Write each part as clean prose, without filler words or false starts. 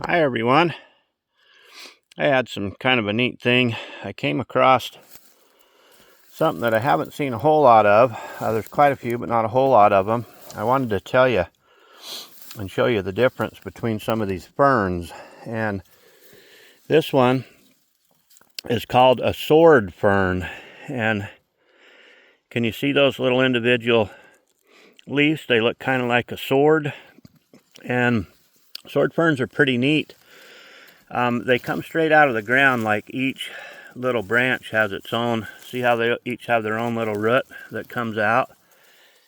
Hi everyone. I had some kind of a neat thing. I came across something that I haven't seen a whole lot of. There's quite a few, but not a whole lot of them. I wanted to tell you and show you the difference between some of these ferns. And this one is called a sword fern. And can you see those little individual leaves? They look kind of like a sword. And sword ferns are pretty neat. They come straight out of the ground, like each little branch has its own. See how they each have their own little root that comes out?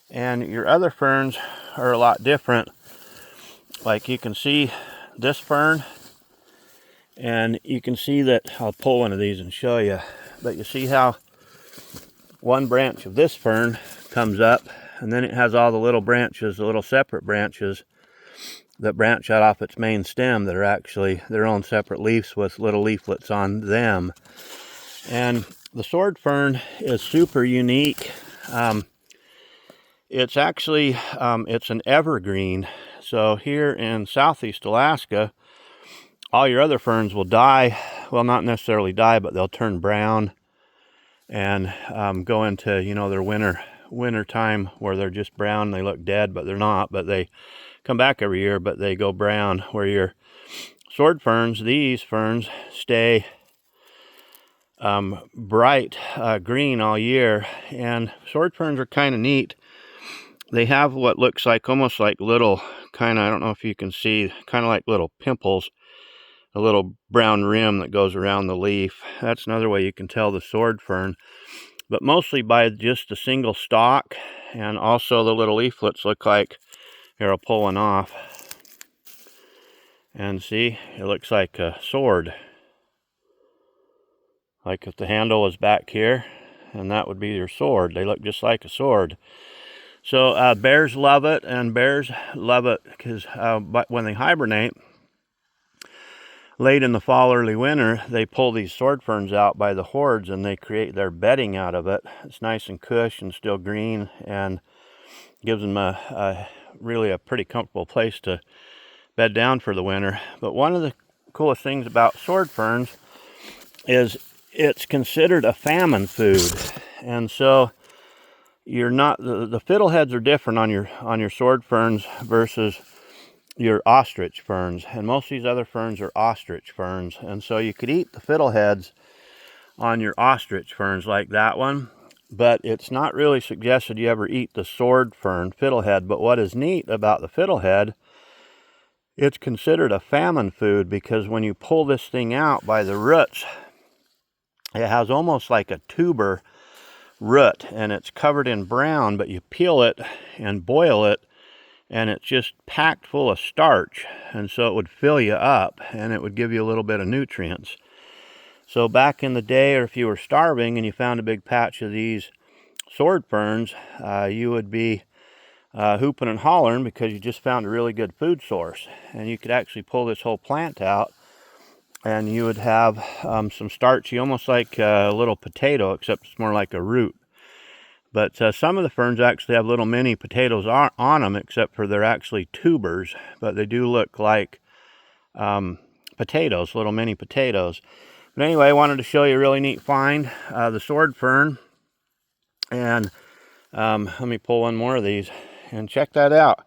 And your other ferns are a lot different. Like you can see this fern, and you can see that, I'll pull one of these and show you, but you see how one branch of this fern comes up, and then it has all the little branches, the little separate branches that branch out off its main stem that are actually their own separate leaves with little leaflets on them. And the sword fern is super unique. It's actually, it's an evergreen. So here in southeast Alaska, all your other ferns will die. Well, not necessarily die, but they'll turn brown and go into, their winter time where they're just brown. They look dead, but they're not. But they come back every year, but they go brown. Where your sword ferns, these ferns stay bright green all year. And sword ferns are kind of neat. They have what looks like almost like little kind of, I don't know if you can see, kind of like little pimples, a little brown rim that goes around the leaf. That's another way you can tell the sword fern, but mostly by just the single stalk. And also the little leaflets look like, here, I'll pull one off. And see, it looks like a sword. Like if the handle was back here, and that would be your sword. They look just like a sword. So bears love it, and bears love it because when they hibernate, late in the fall, early winter, they pull these sword ferns out by the hordes, and they create their bedding out of it. It's nice and cush and still green, and gives them really a pretty comfortable place to bed down for the winter. But one of the coolest things about sword ferns is it's considered a famine food. And so you're not, the fiddleheads are different on your sword ferns versus your ostrich ferns. And most of these other ferns are ostrich ferns. And so you could eat the fiddleheads on your ostrich ferns like that one, but it's not really suggested you ever eat the sword fern fiddlehead. But what is neat about the fiddlehead, it's considered a famine food because when you pull this thing out by the roots, it has almost like a tuber root, and it's covered in brown, but you peel it and boil it, and it's just packed full of starch, and so it would fill you up, and it would give you a little bit of nutrients. So back in the day, or if you were starving and you found a big patch of these sword ferns, you would be hooping and hollering because you just found a really good food source. And you could actually pull this whole plant out, and you would have some starchy, almost like a little potato, except it's more like a root. But some of the ferns actually have little mini potatoes on them, except for they're actually tubers, but they do look like potatoes, little mini potatoes. But anyway, I wanted to show you a really neat find, the sword fern. And let me pull one more of these and check that out.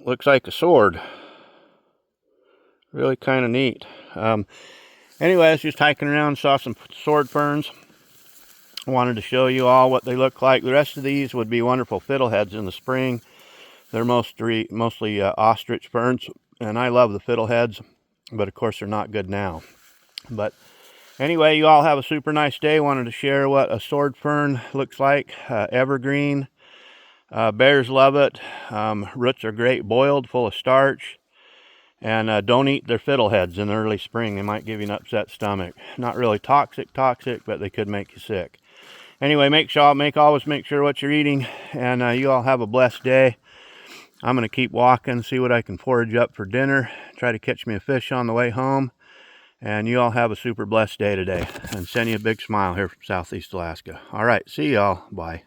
Looks like a sword. Really kind of neat. Anyway, I was just hiking around, saw some sword ferns. I wanted to show you all what they look like. The rest of these would be wonderful fiddleheads in the spring. They're mostly ostrich ferns, and I love the fiddleheads, but of course they're not good now. But anyway, you all have a super nice day. Wanted to share what a sword fern looks like. Evergreen. Bears love it. Roots are great, boiled, full of starch. And don't eat their fiddleheads in the early spring. They might give you an upset stomach. Not really toxic, but they could make you sick. Anyway, always make sure what you're eating. And you all have a blessed day. I'm going to keep walking, see what I can forage up for dinner. Try to catch me a fish on the way home. And you all have a super blessed day today. And send you a big smile here from Southeast Alaska. All right, see y'all. Bye.